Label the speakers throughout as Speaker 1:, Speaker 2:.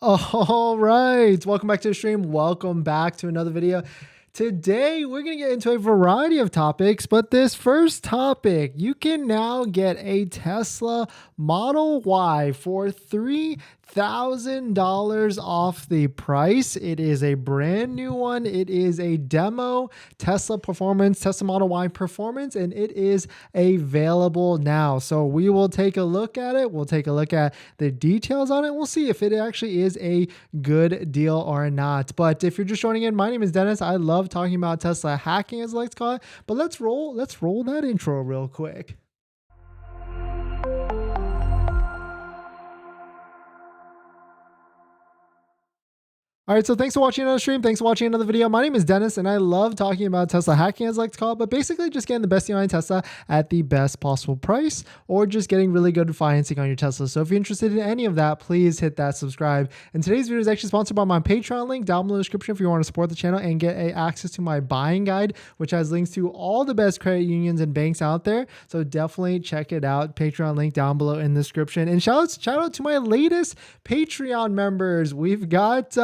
Speaker 1: All right, welcome back to the stream. Welcome back to another video. Today, we're going to get into a variety of topics, but this first topic, you can now get a Tesla Model Y for $3,000 off the price. It is a brand new one. It is a demo Tesla Model Y performance, and it is available now. So we will take a look at it. We'll take a look at the details on it. We'll see if it actually is a good deal or not. But if you're just joining in, my name is Dennis. I love talking about Tesla hacking, as I like to call it. But let's roll that intro real quick. All right, so thanks for watching another stream. Thanks for watching another video. My name is Dennis, and I love talking about Tesla hacking, as I like to call it, but basically just getting the best deal on Tesla at the best possible price, or just getting really good financing on your Tesla. So if you're interested in any of that, please hit that subscribe. And today's video is actually sponsored by my Patreon link down below in the description if you want to support the channel and get access to my buying guide, which has links to all the best credit unions and banks out there. So definitely check it out. Patreon link down below in the description. And shout out to my latest Patreon members. We've got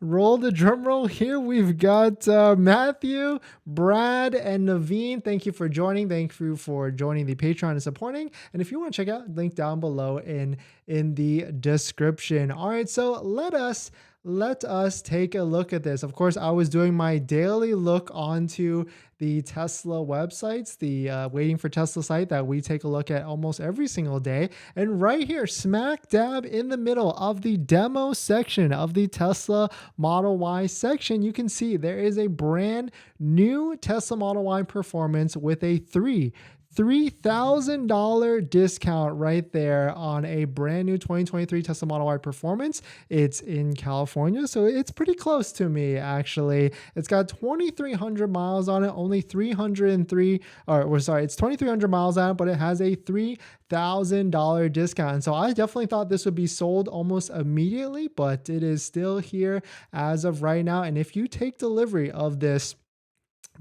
Speaker 1: roll the drum roll here. We've got Matthew, Brad, and Naveen. Thank you for joining. Thank you for joining the Patreon and supporting. And if you want to check out, link down below in the description. All right, so let us take a look at this. Of course, I was doing my daily look onto the Tesla websites, the Waiting for Tesla site that we take a look at almost every single day. And right here, smack dab in the middle of the demo section of the Tesla Model Y section, you can see there is a brand new Tesla Model Y performance with a $3,000 discount right there on a brand new 2023 Tesla Model Y performance. It's in California, so it's pretty close to me, actually. It's got 2,300 miles on it, only 303, it's 2,300 miles on it, but it has a $3,000 discount. And so I definitely thought this would be sold almost immediately, but it is still here as of right now. And if you take delivery of this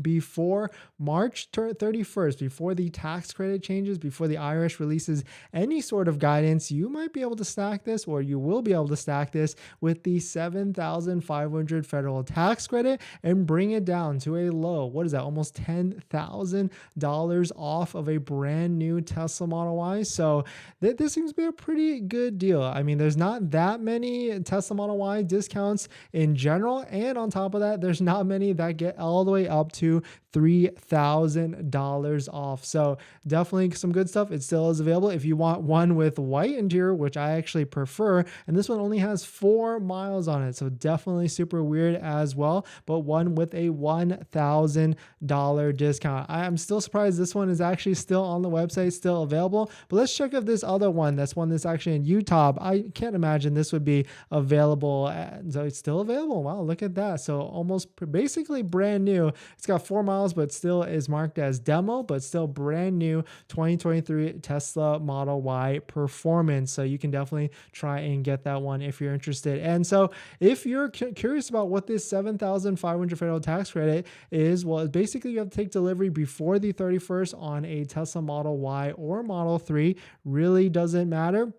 Speaker 1: before March 31st, before the tax credit changes, before the IRS releases any sort of guidance, you might be able to stack this, or you will be able to stack this with the $7,500 federal tax credit and bring it down to a low, what is that, almost $10,000 off of a brand new Tesla Model Y. So this seems to be a pretty good deal. I mean, there's not that many Tesla Model Y discounts in general, and on top of that, there's not many that get all the way up to $3,000 off. So definitely some good stuff. It still is available if you want one with white interior, which I actually prefer. And this one only has 4 miles on it. So definitely super weird as well, but one with a $1,000 discount. I am still surprised this one is actually still on the website, still available. But let's check if this other one, that's one that's actually in Utah. I can't imagine this would be available. So it's still available. Wow, look at that. So almost basically brand new. It's got 4 miles, but still is marked as demo, but still brand new 2023 Tesla Model Y performance. So you can definitely try and get that one if you're interested. And so if you're curious about what this $7,500 federal tax credit is, well, basically you have to take delivery before the 31st on a Tesla Model Y or Model 3. Really doesn't matter.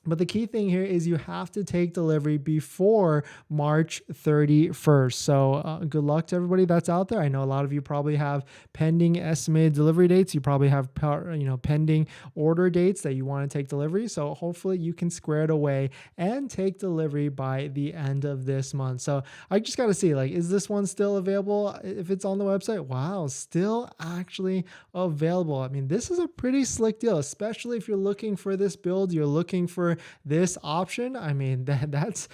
Speaker 1: But the key thing here is you have to take delivery before March 31st. So good luck to everybody that's out there. I know a lot of you probably have pending estimated delivery dates. You probably have pending order dates that you want to take delivery. So hopefully you can square it away and take delivery by the end of this month. So I just got to see, like, is this one still available? If it's on the website, wow, still actually available. I mean, this is a pretty slick deal, especially if you're looking for this build, you're looking for this option. I mean, that's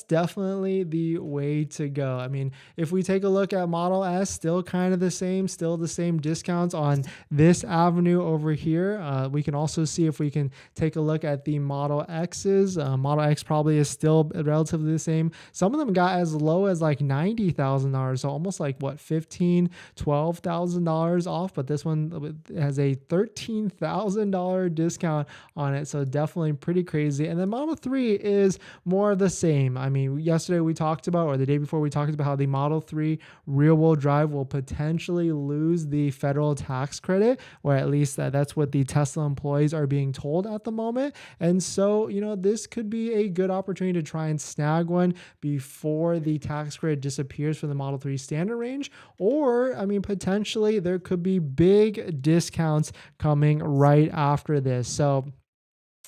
Speaker 1: definitely the way to go. I mean, if we take a look at Model S, still kind of the same, still the same discounts on this avenue over here. We can also see if we can take a look at the Model X's. Model X probably is still relatively the same. Some of them got as low as like $90,000, so almost like what, $15,000, $12,000 off. But this one has a $13,000 discount on it, so definitely pretty crazy. And then Model 3 is more of the same. I mean, yesterday we talked about, or the day before we talked about how the Model 3 rear-wheel drive will potentially lose the federal tax credit, or at least that's what the Tesla employees are being told at the moment. And so, this could be a good opportunity to try and snag one before the tax credit disappears from the Model 3 standard range. Or, I mean, potentially there could be big discounts coming right after this. So,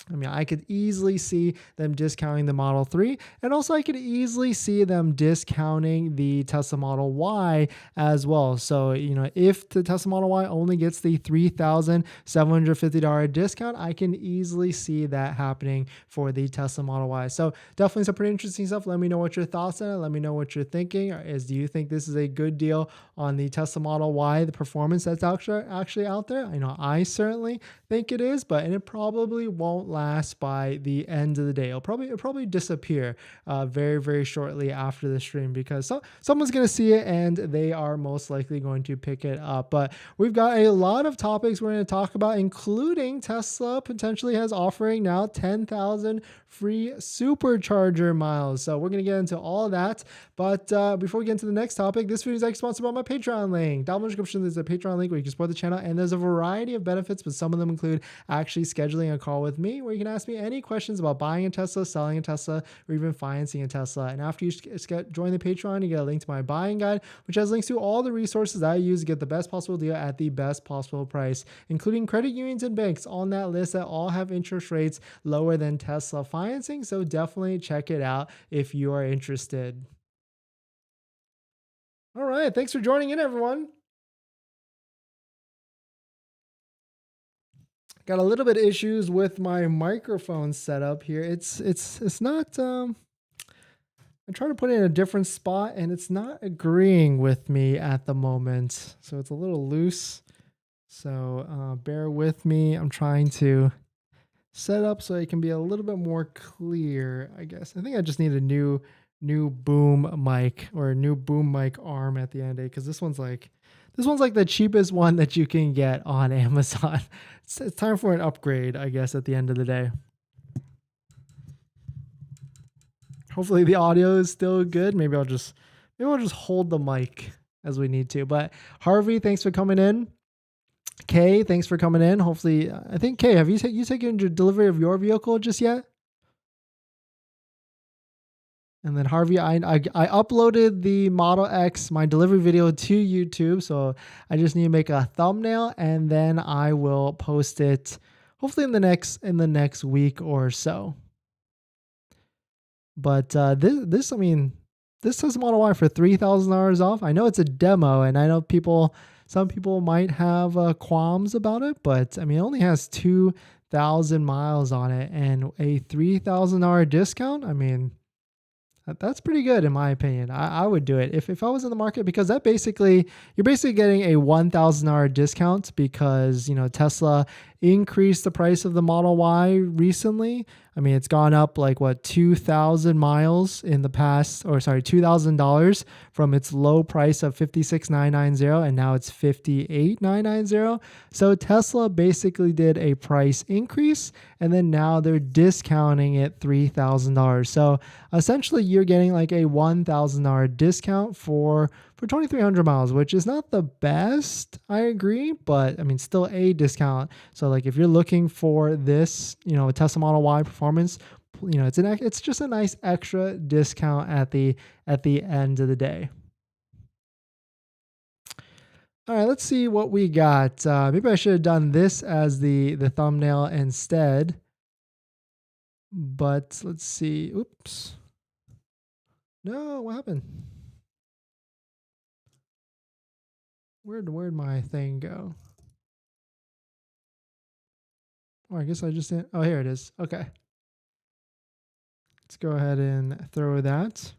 Speaker 1: I mean, I could easily see them discounting the Model 3, and also I could easily see them discounting the Tesla Model Y as well. So, if the Tesla Model Y only gets the $3,750 discount, I can easily see that happening for the Tesla Model Y. So definitely some pretty interesting stuff. Let me know what your thoughts on it. Let me know what you're thinking. Do you think this is a good deal on the Tesla Model Y, the performance that's actually out there? I certainly think it is, but it probably won't last by the end of the day. It'll probably disappear very, very shortly after the stream, because someone's going to see it and they are most likely going to pick it up. But we've got a lot of topics we're going to talk about, including Tesla potentially has offering now 10,000 free Supercharger miles. So we're going to get into all of that. But before we get into the next topic, this video is actually sponsored by my Patreon link. Down in the description, there's a Patreon link where you can support the channel, and there's a variety of benefits, but some of them include actually scheduling a call with me where you can ask me any questions about buying a Tesla, selling a Tesla, or even financing a Tesla. And after you join the Patreon, you get a link to my buying guide, which has links to all the resources that I use to get the best possible deal at the best possible price, including credit unions and banks on that list that all have interest rates lower than Tesla financing. So definitely check it out if you are interested. All right. Thanks for joining in, everyone. Got a little bit of issues with my microphone setup here. It's not, I try to put it in a different spot and it's not agreeing with me at the moment. So it's a little loose. So bear with me. I'm trying to set up so it can be a little bit more clear, I guess. I think I just need a new boom mic, or a new boom mic arm at the end of the day, because this one's like the cheapest one that you can get on Amazon. It's time for an upgrade, I guess, at the end of the day. Hopefully the audio is still good. Maybe I'll just hold the mic as we need to. But Harvey, thanks for coming in. Kay, thanks for coming in. Hopefully, I think, Kay, have you taken delivery of your vehicle just yet? And then Harvey, I uploaded the Model X, my delivery video, to YouTube. So I just need to make a thumbnail and then I will post it hopefully in the next week or so. But this says Model Y for $3,000 off. I know it's a demo, and I know some people might have qualms about it, but I mean, it only has 2,000 miles on it, and a $3,000 discount. I mean, that's pretty good in my opinion. I would do it if I was in the market, because you're basically getting a $1,000 discount, because Tesla increased the price of the Model Y recently. I mean, it's gone up like what, 2,000 miles in the past, or sorry, $2,000 from its low price of $56,990, and now it's $58,990. So Tesla basically did a price increase, and then now they're discounting it $3,000. So essentially, you're getting like a $1,000 discount for 2,300 miles, which is not the best, I agree, but I mean, still a discount. So like if you're looking for this, a Tesla Model Y performance, it's just a nice extra discount at the end of the day. All right, let's see what we got. Maybe I should have done this as the thumbnail instead, but let's see. Oops. No, what happened? Where'd my thing go? Oh, I guess I just didn't. Oh, here it is. Okay. Let's go ahead and throw that.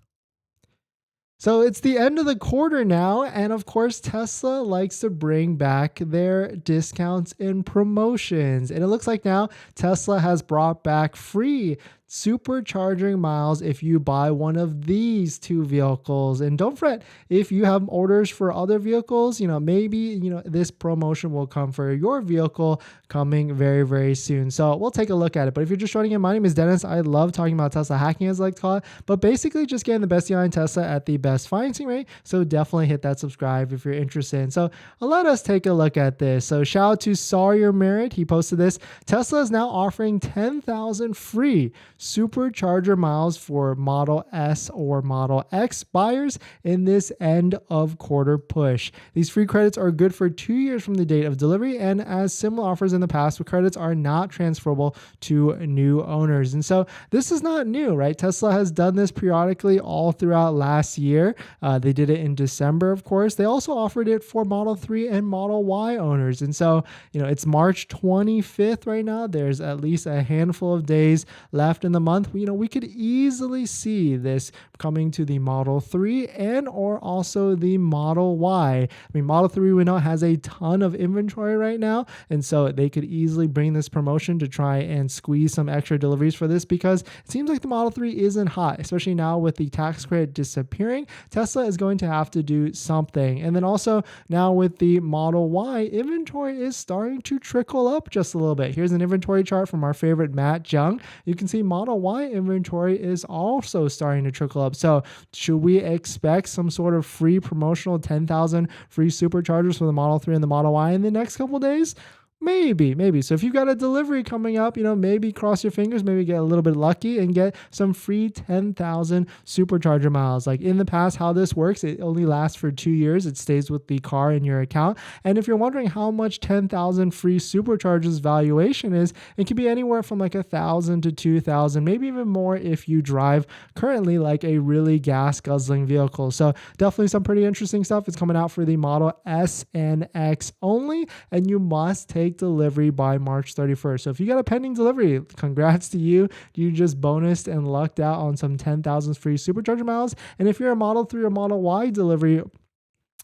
Speaker 1: So it's the end of the quarter now, and of course Tesla likes to bring back their discounts and promotions. And it looks like now Tesla has brought back free supercharging miles if you buy one of these two vehicles. And don't fret, if you have orders for other vehicles, maybe, this promotion will come for your vehicle coming very, very soon. So we'll take a look at it. But if you're just joining in, my name is Dennis. I love talking about Tesla hacking, as I like to call it, but basically just getting the best deal on Tesla at the best financing rate. So definitely hit that subscribe if you're interested. So let us take a look at this. So shout out to Sawyer Merritt. He posted this. Tesla is now offering 10,000 free supercharger miles for Model S or Model X buyers in this end of quarter push. These free credits are good for 2 years from the date of delivery, and as similar offers in the past, the credits are not transferable to new owners. And so this is not new, right? Tesla has done this periodically all throughout last year. They did it in December, of course. They also offered it for Model 3 and Model Y owners. And so, it's March 25th right now. There's at least a handful of days left in the month. We could easily see this coming to the Model 3 and or also the Model Y. Model 3 we know has a ton of inventory right now, and so they could easily bring this promotion to try and squeeze some extra deliveries for this, because it seems like the Model 3 isn't hot, especially now with the tax credit disappearing. Tesla is going to have to do something. And then also now with the Model Y, inventory is starting to trickle up just a little bit. Here's an inventory chart from our favorite Matt Jung. You can see Model Y inventory is also starting to trickle up. So should we expect some sort of free promotional 10,000 free superchargers for the Model 3 and the Model Y in the next couple of days? Maybe. So if you've got a delivery coming up, maybe cross your fingers, maybe get a little bit lucky and get some free 10,000 supercharger miles. Like in the past, how this works, it only lasts for 2 years. It stays with the car in your account. And if you're wondering how much 10,000 free superchargers valuation is, it can be anywhere from like 1,000 to 2,000, maybe even more if you drive currently like a really gas guzzling vehicle. So definitely some pretty interesting stuff. It's coming out for the Model S and X only, and you must take delivery by March 31st. So if you got a pending delivery, congrats to you. You just bonused and lucked out on some 10,000 free supercharger miles. And if you're a Model 3 or Model Y delivery,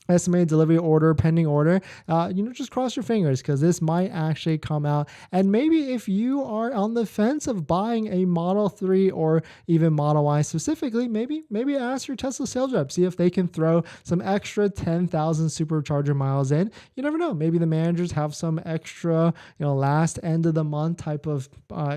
Speaker 1: estimated delivery order, pending order, just cross your fingers, because this might actually come out. And maybe if you are on the fence of buying a Model 3 or even Model Y specifically, maybe ask your Tesla sales rep, see if they can throw some extra 10,000 supercharger miles in. You never know. Maybe the managers have some extra, last end of the month type of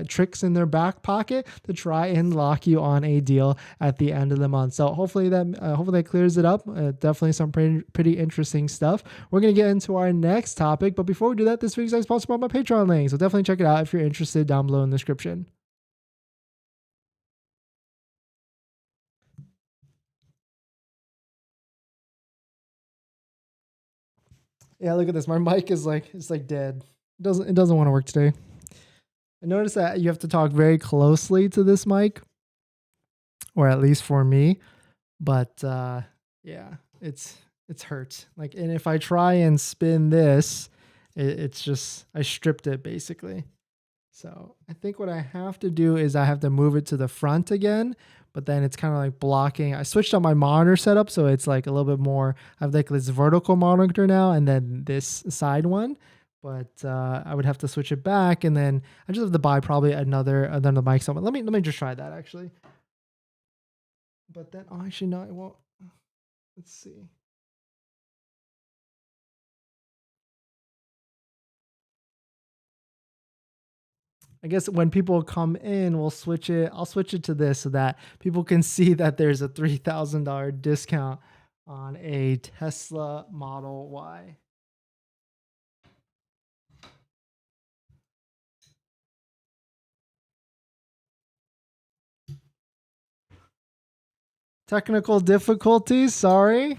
Speaker 1: tricks in their back pocket to try and lock you on a deal at the end of the month. So hopefully that clears it up. Definitely some pretty interesting stuff. We're going to get into our next topic, but before we do that, this week's is sponsored by my Patreon link, so definitely check it out if you're interested down below in the description. Yeah, look at this. My mic is it's dead. It doesn't want to work today. I noticed that you have to talk very closely to this mic, or at least for me. But yeah, it's hurt. And if I try and spin this, it's just, I stripped it basically. So I think what I have to do is I have to move it to the front again, but then it's kind of like blocking. I switched on my monitor setup, so it's like a little bit more. I have like this vertical monitor now, and then this side one. But I would have to switch it back, and then I just have to buy probably another mic. So let me just try that actually. But then actually no, it won't. Let's see. I guess when people come in, I'll switch it to this so that people can see that there's a $3,000 discount on a Tesla Model Y. Technical difficulties, sorry.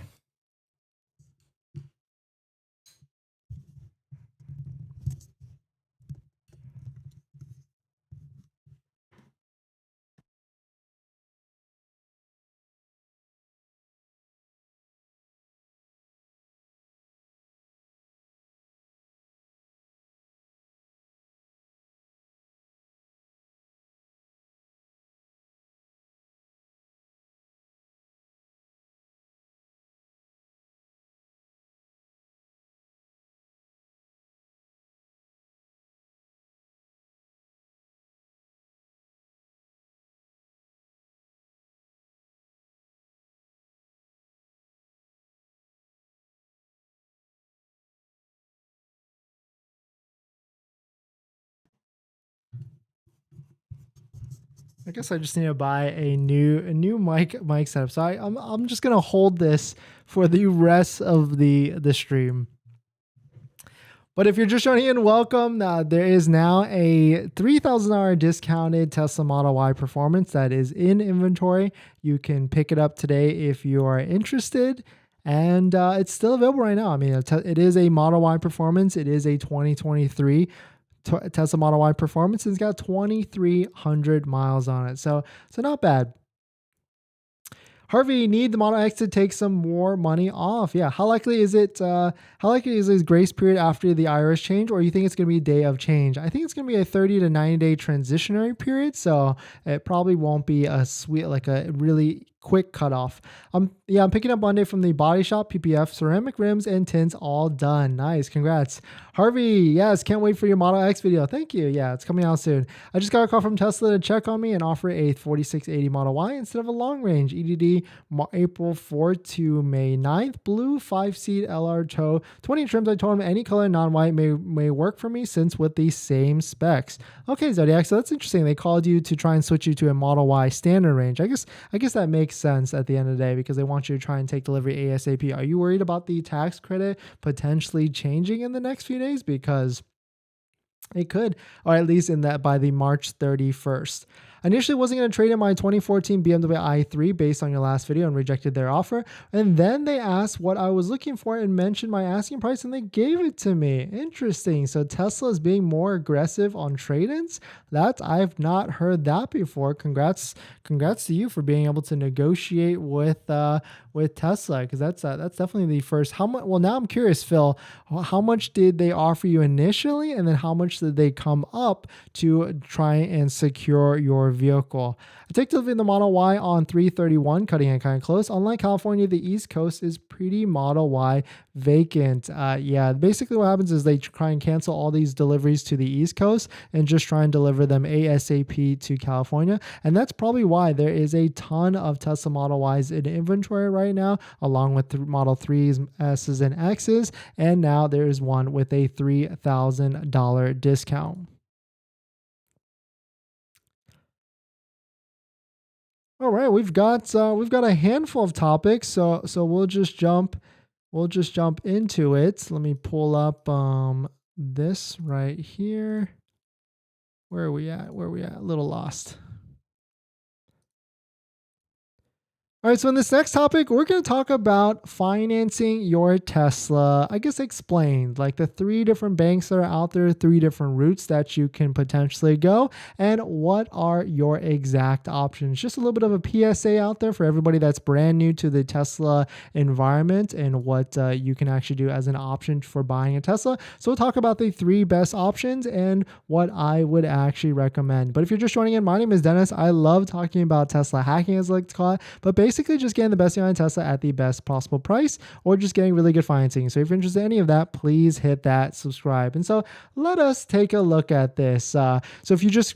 Speaker 1: I guess I just need to buy a new mic setup. So I'm just gonna hold this for the rest of the stream. But if you're just joining in, welcome. There is now a $3,000 discounted Tesla Model Y Performance that is in inventory. You can pick it up today if you are interested. And it's still available right now. I mean, it is a Model Y Performance. It is a 2023 Tesla Model Y Performance. It's got 2,300 miles on it. So not bad. Harvey, need the Model X to take some more money off. Yeah. How likely is it? How likely is this grace period after the IRS change, or you think it's going to be a day of change? I think it's going to be a 30 to 90 day transitionary period. So it probably won't be a really quick cutoff. I'm picking up Monday from the body shop. PPF, ceramic rims and tints all done. Nice, congrats, Harvey. Yes, can't wait for your Model X video. Thank you. Yeah, it's coming out soon. I just got a call from Tesla to check on me and offer a 4680 Model Y instead of a long range EDD April 4th to May 9th. Blue 5-seat LR tow, 20 trims. I told him any color non-white may work for me since with the same specs. Okay, Zodiac. So that's interesting. They called you to try and switch you to a Model Y standard range. I guess that makes sense at the end of the day because they want you to try and take delivery ASAP. Are you worried about the tax credit potentially changing in the next few days? Because it could, or at least in that by the March 31st. I initially wasn't going to trade in my 2014 BMW i3 based on your last video and rejected their offer. And then they asked what I was looking for and mentioned my asking price and they gave it to me. Interesting. So Tesla is being more aggressive on trade-ins. I've not heard that before. Congrats to you for being able to negotiate with Tesla, because that's definitely the first. How much? Well, now I'm curious, Phil. How much did they offer you initially, and then how much did they come up to try and secure your vehicle? I take delivery of the Model Y on 3/31, cutting it kind of close. Unlike California, the East Coast is pretty Model Y vacant. Yeah, basically what happens is they try and cancel all these deliveries to the East Coast and just try and deliver them ASAP to California. And that's probably why there is a ton of Tesla Model Ys in inventory right now, along with Model 3s, S's, and X's. And now there is one with a $3,000 discount. All right, we've got a handful of topics, so we'll just jump into it. Let me pull up this right here. Where are we at? A little lost. All right, so in this next topic, we're going to talk about financing your Tesla. I guess explained, like the 3 different banks that are out there, 3 different routes that you can potentially go, and what are your exact options. Just a little bit of a PSA out there for everybody that's brand new to the Tesla environment and what you can actually do as an option for buying a Tesla. So we'll talk about the 3 best options and what I would actually recommend. But if you're just joining in, my name is Dennis. I love talking about Tesla hacking, as I like to call it, but basically just getting the best deal on Tesla at the best possible price, or just getting really good financing. So if you're interested in any of that, please hit that subscribe. And so let us take a look at this. So if you just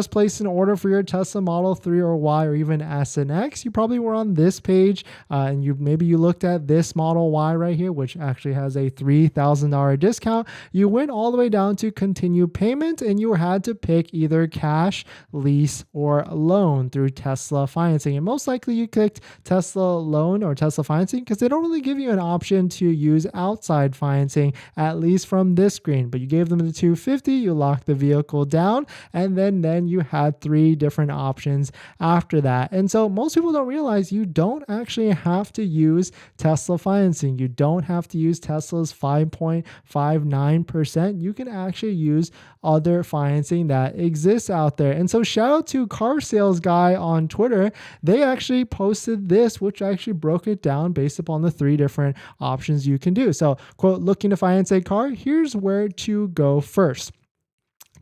Speaker 1: placed an order for your Tesla Model 3 or Y or even S and X, you probably were on this page and maybe you looked at this Model Y right here, which actually has a $3,000 discount. You went all the way down to continue payment and you had to pick either cash, lease, or loan through Tesla financing. And most likely you clicked Tesla loan or Tesla financing because they don't really give you an option to use outside financing, at least from this screen. But you gave them the $250, you locked the vehicle down, and then you had 3 different options after that. And so most people don't realize you don't actually have to use Tesla financing. You don't have to use Tesla's 5.59%. You can actually use other financing that exists out there. And so shout out to Car Sales Guy on Twitter. They actually posted this, which actually broke it down based upon the 3 different options you can do. So, quote, looking to finance a car, here's where to go first.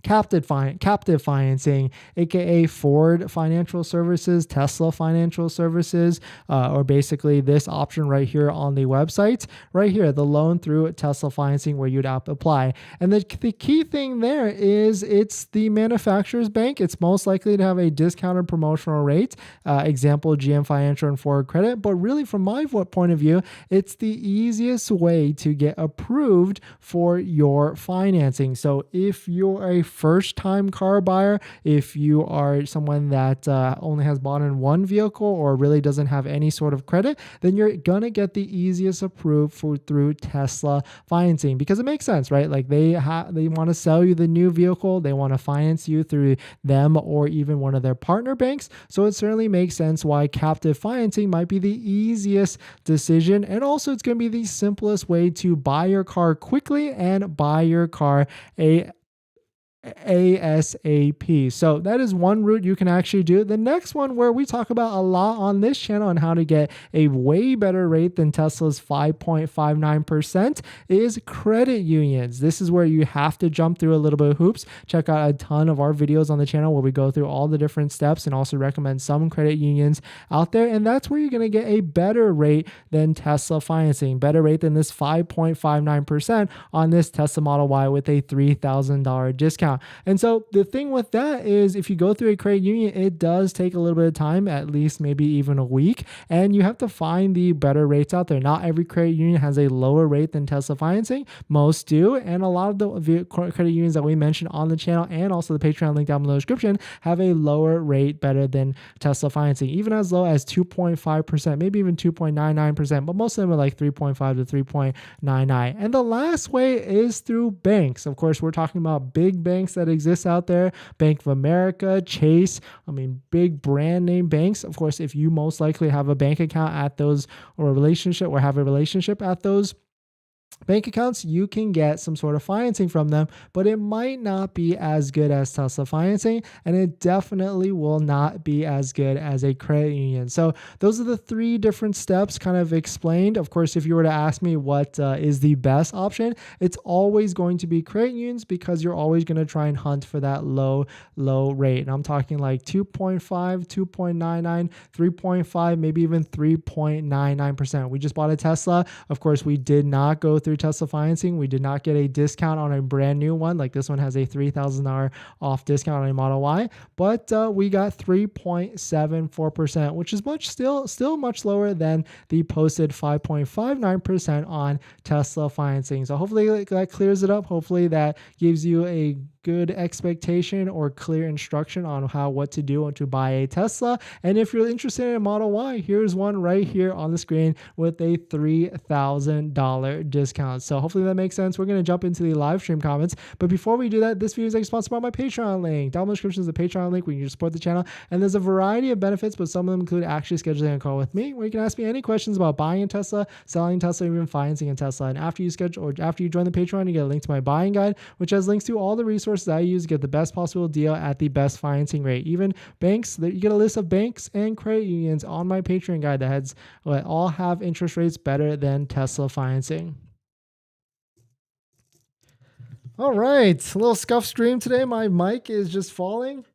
Speaker 1: Captive financing, aka Ford Financial Services, Tesla Financial Services, or basically this option right here on the website, right here, the loan through Tesla financing where you'd apply. And the key thing there is it's the manufacturer's bank. It's most likely to have a discounted promotional rate, example GM Financial and Ford Credit. But really, from my point of view, it's the easiest way to get approved for your financing. So if you're a first time car buyer, if you are someone that only has bought in one vehicle or really doesn't have any sort of credit, then you're gonna get the easiest approved through Tesla financing, because it makes sense, right? Like they want to sell you the new vehicle, they want to finance you through them or even one of their partner banks. So it certainly makes sense why captive financing might be the easiest decision, and also it's going to be the simplest way to buy your car quickly and buy your car ASAP. So that is one route you can actually do. The next one, where we talk about a lot on this channel on how to get a way better rate than Tesla's 5.59%, is credit unions. This is where you have to jump through a little bit of hoops. Check out a ton of our videos on the channel where we go through all the different steps and also recommend some credit unions out there. And that's where you're going to get a better rate than Tesla financing, better rate than this 5.59% on this Tesla Model Y with a $3,000 discount. And so the thing with that is, if you go through a credit union, it does take a little bit of time, at least maybe even a week, and you have to find the better rates out there. Not every credit union has a lower rate than Tesla financing. Most do, and a lot of the credit unions that we mentioned on the channel and also the Patreon link down below the description have a lower rate better than Tesla financing, even as low as 2.5%, maybe even 2.99%, but most of them are like 3.5 to 3.99. And the last way is through banks. Of course, we're talking about big banks that exist out there: Bank of America, Chase, big brand name banks. Of course, if you most likely have a bank account at those, or have a relationship at those bank accounts, you can get some sort of financing from them, but it might not be as good as Tesla financing, and it definitely will not be as good as a credit union. So those are the three different steps kind of explained. Of course, if you were to ask me what is the best option, it's always going to be credit unions, because you're always going to try and hunt for that low rate. And I'm talking like 2.5, 2.99, 3.5, maybe even 3.99%. We just bought a Tesla. Of course, we did not go through Tesla financing. We did not get a discount on a brand new one. Like this one has a $3,000 off discount on a Model Y, but we got 3.74%, which is still much lower than the posted 5.59% on Tesla financing. So hopefully that clears it up. Hopefully that gives you a good expectation or clear instruction on what to do to buy a Tesla. And if you're interested in a Model Y, here's one right here on the screen with a $3,000 discount. So hopefully that makes sense. We're going to jump into the live stream comments, but before we do that, this video is sponsored by my Patreon link. Down in the description is the Patreon link where you can support the channel, and there's a variety of benefits, but some of them include actually scheduling a call with me where you can ask me any questions about buying a Tesla, selling Tesla, or even financing a Tesla. And after you join the Patreon, you get a link to my buying guide, which has links to all the resources I use to get the best possible deal at the best financing rate. Even banks, you get a list of banks and credit unions on my Patreon guide that all have interest rates better than Tesla financing. All right, a little scuff stream today. My mic is just falling.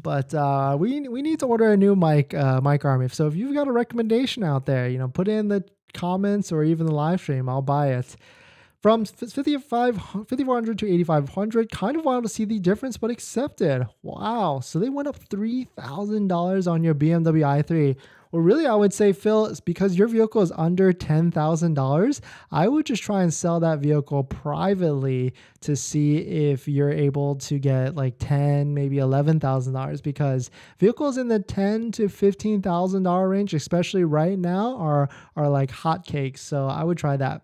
Speaker 1: But we need to order a new mic arm. So if you've got a recommendation out there, put it in the comments or even the live stream. I'll buy it. From 5,400 to 8,500, kind of wild to see the difference, but accepted. Wow. So they went up $3,000 on your BMW i3. Well, really, I would say, Phil, it's because your vehicle is under $10,000. I would just try and sell that vehicle privately to see if you're able to get like $10,000, maybe $11,000, because vehicles in the $10,000 to $15,000 range, especially right now, are like hotcakes. So I would try that.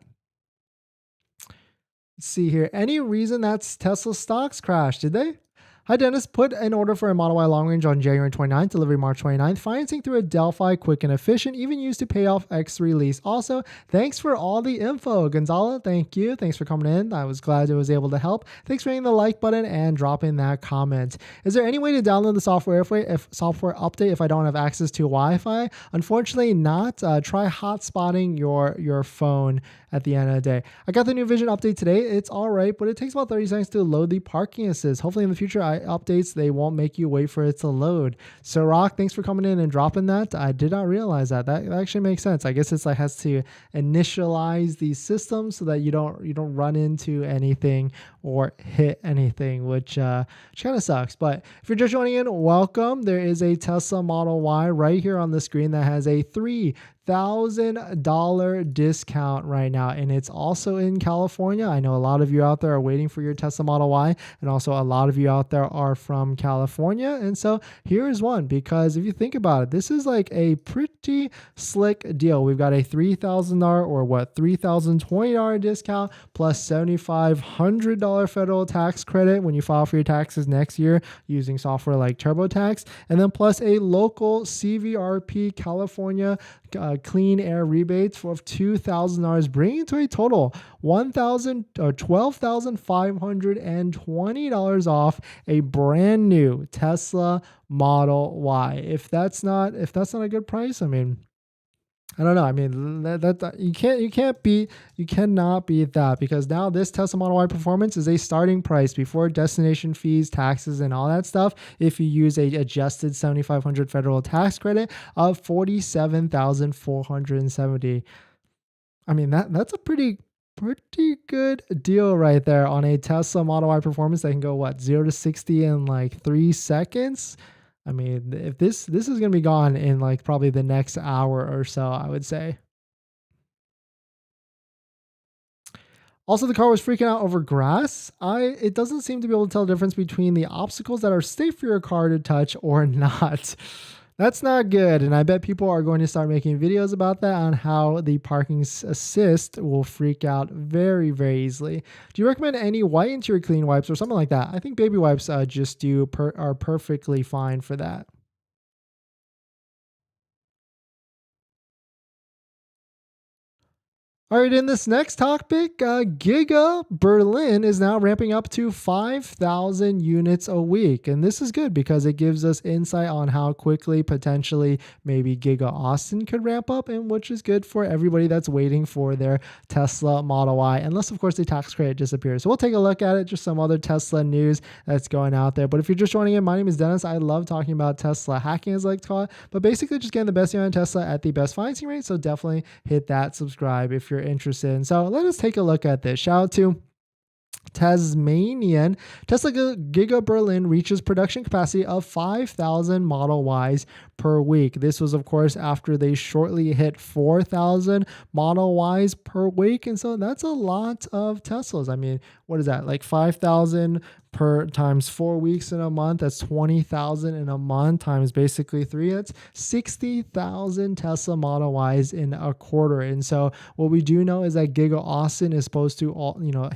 Speaker 1: Let's see here. Any reason that Tesla stocks crashed? Did they? Hi, Dennis. Put an order for a Model Y long range on January 29th, delivery March 29th. Financing through a Delphi, quick and efficient, even used to pay off X3 lease. Also, thanks for all the info. Gonzalo, thank you. Thanks for coming in. I was glad I was able to help. Thanks for hitting the like button and dropping that comment. Is there any way to download the software update if I don't have access to Wi-Fi? Unfortunately not. Try hotspotting your phone at the end of the day. I got the new Vision update today. It's all right, but it takes about 30 seconds to load the parking assist. Hopefully in the future updates, they won't make you wait for it to load. So Rock, thanks for coming in and dropping that. I did not realize that. That actually makes sense. I guess it's like has to initialize the system so that you don't run into anything or hit anything, which kind of sucks. But if you're just joining in, welcome. There is a Tesla Model Y right here on the screen that has a $1,000 discount right now, and it's also in California. I know a lot of you out there are waiting for your Tesla Model Y, and also a lot of you out there are from California. And so here's one, because if you think about it, this is like a pretty slick deal. We've got a $3,000 or $3,020 discount plus $7,500 federal tax credit when you file for your taxes next year using software like TurboTax, and then plus a local CVRP California clean air rebates of $2,000, bringing it to a total $12,520 off a brand new Tesla Model Y. If that's not a good price, I mean, I don't know. I mean, that you cannot beat that, because now this Tesla Model Y Performance is a starting price before destination fees, taxes, and all that stuff. If you use a adjusted $7,500 federal tax credit of $47,470. I mean, that's a pretty good deal right there on a Tesla Model Y Performance that can go 0 to 60 in like 3 seconds. I mean, if this is going to be gone in like probably the next hour or so, I would say. Also, the car was freaking out over grass. It doesn't seem to be able to tell the difference between the obstacles that are safe for your car to touch or not. That's not good. And I bet people are going to start making videos about that, on how the parking assist will freak out very, very easily. Do you recommend any white interior clean wipes or something like that? I think baby wipes are perfectly fine for that. All right, in this next topic, Giga Berlin is now ramping up to 5,000 units a week. And this is good because it gives us insight on how quickly potentially maybe Giga Austin could ramp up, and which is good for everybody that's waiting for their Tesla Model Y, unless, of course, the tax credit disappears. So we'll take a look at it, just some other Tesla news that's going out there. But if you're just joining in, my name is Dennis. I love talking about Tesla hacking, as I like to call it, but basically just getting the best deal on Tesla at the best financing rate. So definitely hit that subscribe if you're interested. And so let us take a look at this. Shout out to Tasmanian. Tesla Giga Berlin reaches production capacity of 5,000 Model Ys per week. This was, of course, after they shortly hit 4,000 Model Ys per week. And so that's a lot of Teslas. I mean, what is that? Like 5,000 per times 4 weeks in a month. That's 20,000 in a month times basically 3. That's 60,000 Tesla Model Ys in a quarter. And so what we do know is that Giga Austin is supposed to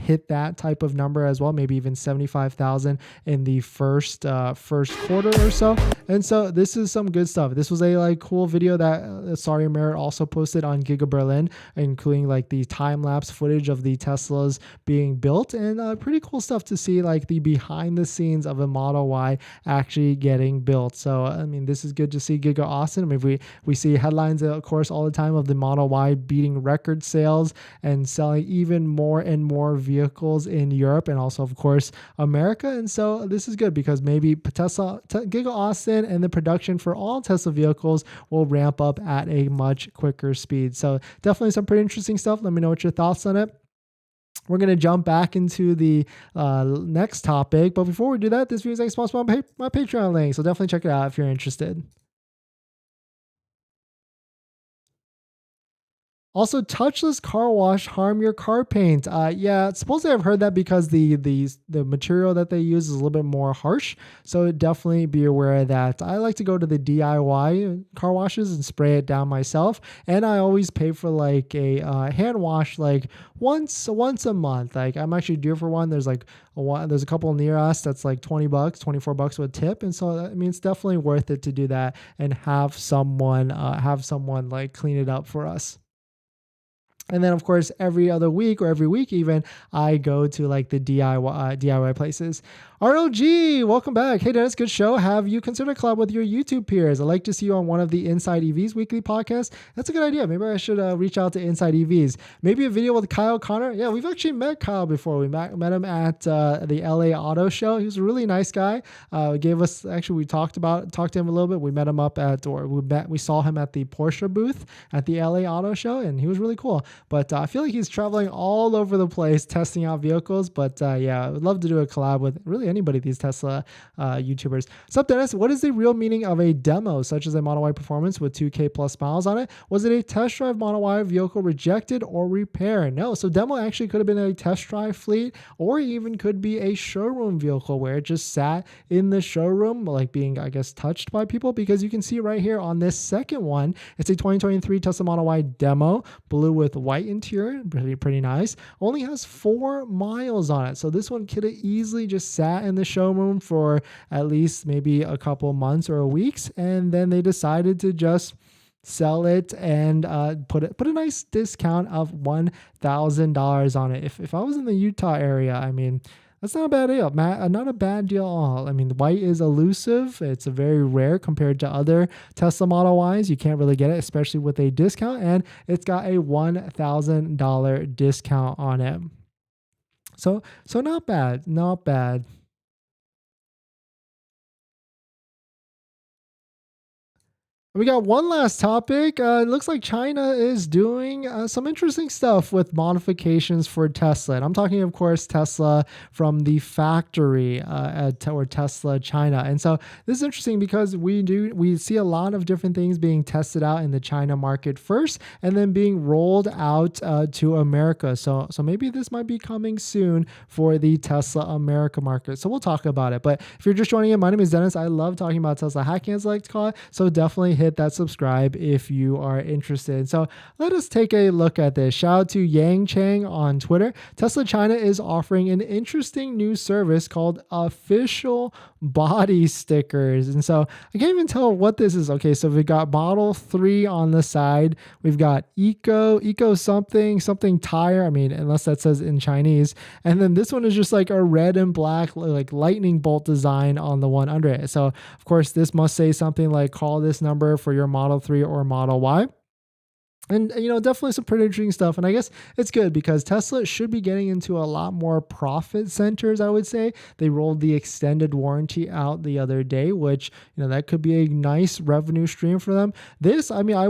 Speaker 1: hit that type of number as well, maybe even 75,000 in the first quarter or so. And so this is some good stuff. This was a cool video that Sorry Merit also posted on Giga Berlin, including like the time-lapse footage of the Teslas being built, and pretty cool stuff to see, like the behind the scenes of a Model Y actually getting built. So I mean, this is good to see Giga Austin. I mean, we see headlines, of course, all the time of the Model Y beating record sales and selling even more and more vehicles in Europe, and also, of course, America. And so this is good because maybe Giga Austin and the production for all Tesla vehicles will ramp up at a much quicker speed. So definitely some pretty interesting stuff. Let me know what your thoughts on it. We're going to jump back into the next topic. But before we do that, this video is sponsored by my Patreon link. So definitely check it out if you're interested. Also, touchless car wash harm your car paint. Yeah, supposedly I've heard that because the material that they use is a little bit more harsh. So definitely be aware of that. I like to go to the DIY car washes and spray it down myself. And I always pay for like a hand wash like once a month. Like I'm actually due for one. There's a couple near us that's like $20, $24 with tip. And so I mean, it's definitely worth it to do that and have someone like clean it up for us. And then, of course, every other week or every week even, I go to like the DIY places. RLG, welcome back. Hey, Dennis, good show. Have you considered a collab with your YouTube peers? I'd like to see you on one of the Inside EVs weekly podcasts. That's a good idea. Maybe I should reach out to Inside EVs. Maybe a video with Kyle Connor. Yeah, we've actually met Kyle before. We met him at the LA Auto Show. He was a really nice guy. We talked to him a little bit. We met him we saw him at the Porsche booth at the LA Auto Show, and he was really cool. But I feel like he's traveling all over the place testing out vehicles. But yeah, I would love to do a collab with really anybody, these Tesla YouTubers. Sup, Dennis? What is the real meaning of a demo, such as a Model Y Performance with 2K plus miles on it? Was it a test drive Model Y vehicle rejected or repair? No. So demo actually could have been a test drive fleet, or even could be a showroom vehicle where it just sat in the showroom, like being, I guess, touched by people, because you can see right here on this second one, it's a 2023 Tesla Model Y demo, blue with white interior, pretty nice. Only has 4 miles on it. So this one could have easily just sat in the showroom for at least maybe a couple months or weeks, and then they decided to just sell it and put a nice discount of $1,000 on it. If I was in the Utah area, I mean, that's not a bad deal. Not a bad deal at all. I mean, the white is elusive. It's a very rare compared to other Tesla Model Ys. You can't really get it, especially with a discount, and it's got a $1,000 discount on it. So not bad, not bad. We got one last topic. It looks like China is doing some interesting stuff with modifications for Tesla. And I'm talking, of course, Tesla from the factory or Tesla China. And so this is interesting because we see a lot of different things being tested out in the China market first, and then being rolled out to America. So maybe this might be coming soon for the Tesla America market. So we'll talk about it. But if you're just joining in, my name is Dennis. I love talking about Tesla hacking, as I like to call it. So definitely hit that subscribe if you are interested. So let us take a look at this. Shout out to Yang Chang on Twitter. Tesla China is offering an interesting new service called official body stickers. And so I can't even tell what this is. Okay, so we've got Model 3 on the side. We've got Eco something tire. I mean, unless that says in Chinese. And then this one is just like a red and black like lightning bolt design on the one under it. So of course this must say something like call this number for your Model 3 or Model Y. And, definitely some pretty interesting stuff. And I guess it's good because Tesla should be getting into a lot more profit centers, I would say. They rolled the extended warranty out the other day, which, that could be a nice revenue stream for them. This, I mean, I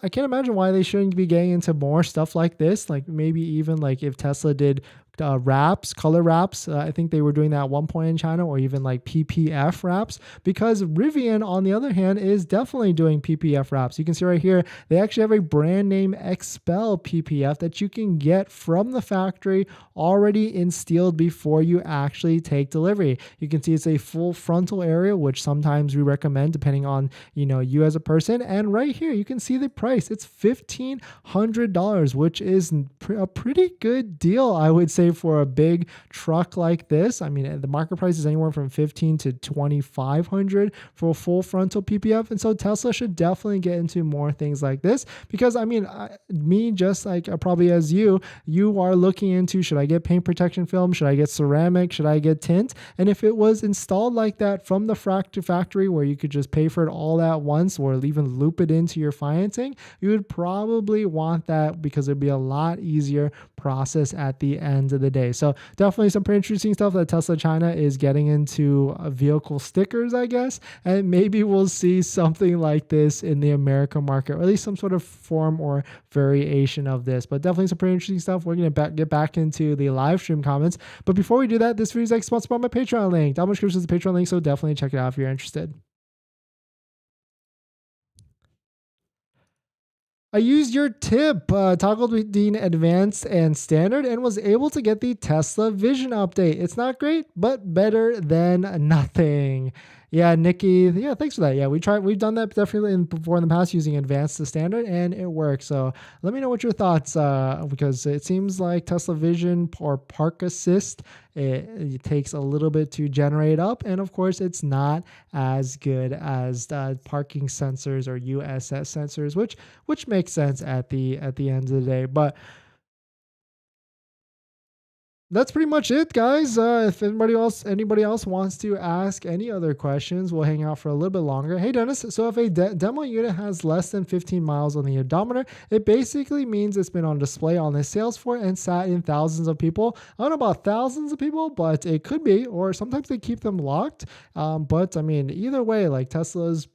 Speaker 1: can't imagine why they shouldn't be getting into more stuff like this. Like maybe even like if Tesla did wraps, color wraps. I think they were doing that at one point in China, or even like PPF wraps, because Rivian, on the other hand, is definitely doing PPF wraps. You can see right here, they actually have a brand name Expel PPF that you can get from the factory already instilled before you actually take delivery. You can see it's a full frontal area, which sometimes we recommend depending on, you as a person. And right here, you can see the price. It's $1,500, which is a pretty good deal, I would say, for a big truck like this. I mean, the market price is anywhere from $1,500 to $2,500 for a full frontal PPF. And so Tesla should definitely get into more things like this, because I mean, me, just like probably as you are looking into, should I get paint protection film? Should I get ceramic? Should I get tint? And if it was installed like that from the factory where you could just pay for it all at once, or even loop it into your financing, you would probably want that, because it'd be a lot easier process at the end of the day. So definitely some pretty interesting stuff that Tesla China is getting into vehicle stickers, I guess, and maybe we'll see something like this in the American market, or at least some sort of form or variation of this. But definitely some pretty interesting stuff. We're going to get back into the live stream comments. But before we do that, this video is sponsored by my Patreon link. Down in the description is the Patreon link, so definitely check it out if you're interested. I used your tip, toggled between advanced and standard, and was able to get the Tesla Vision update. It's not great, but better than nothing. Yeah, Nikki. Yeah, thanks for that. Yeah, we've done that definitely before in the past, using advanced to standard, and it works. So let me know what your thoughts, because it seems like Tesla Vision or Park Assist, it takes a little bit to generate up, and of course it's not as good as parking sensors or USS sensors, which makes sense at the end of the day. But that's pretty much it, guys. If anybody else wants to ask any other questions, we'll hang out for a little bit longer. Hey, Dennis, so if a demo unit has less than 15 miles on the odometer, it basically means it's been on display on the sales floor and sat in thousands of people. I don't know about thousands of people, but it could be, or sometimes they keep them locked. But I mean, either way, like Tesla's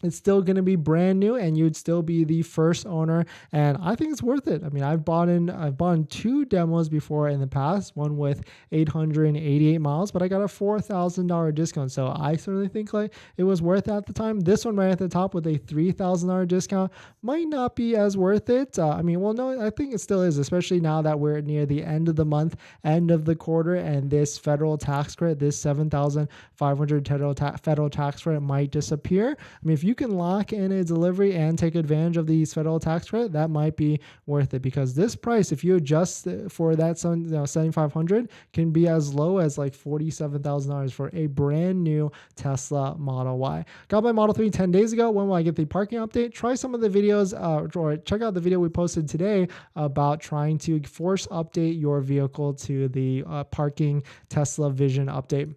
Speaker 1: it's still going to be brand new and you'd still be the first owner, and I think it's worth it. I mean, I've bought in two demos before in the past, one with 888 miles, but I got a $4,000 discount, so I certainly think like it was worth it at the time. This one right at the top with a $3,000 discount might not be as worth it. I mean, well, no, I think it still is, especially now that we're near the end of the month, end of the quarter, and this federal tax credit, this $7,500 federal tax credit might disappear. I mean, if you can lock in a delivery and take advantage of these federal tax credit, that might be worth it, because this price, if you adjust for that, $7,500, can be as low as like $47,000 for a brand new Tesla Model Y. Got my Model 3 10 days ago. When will I get the parking update? Try some of the videos, or check out the video we posted today about trying to force update your vehicle to the parking Tesla Vision update.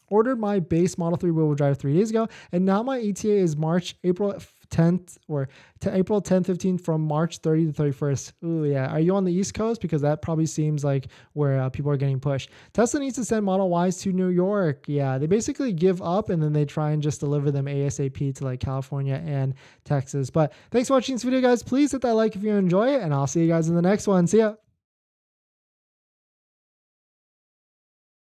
Speaker 1: Ordered my base Model 3 wheel drive 3 days ago, and now my ETA is April 10th or April 10th, 15th, from March 30 to 31st. Ooh, yeah. Are you on the East Coast? Because that probably seems like where people are getting pushed. Tesla needs to send Model Ys to New York. Yeah, they basically give up and then they try and just deliver them ASAP to like California and Texas. But thanks for watching this video, guys. Please hit that like if you enjoy it, and I'll see you guys in the next one. See ya.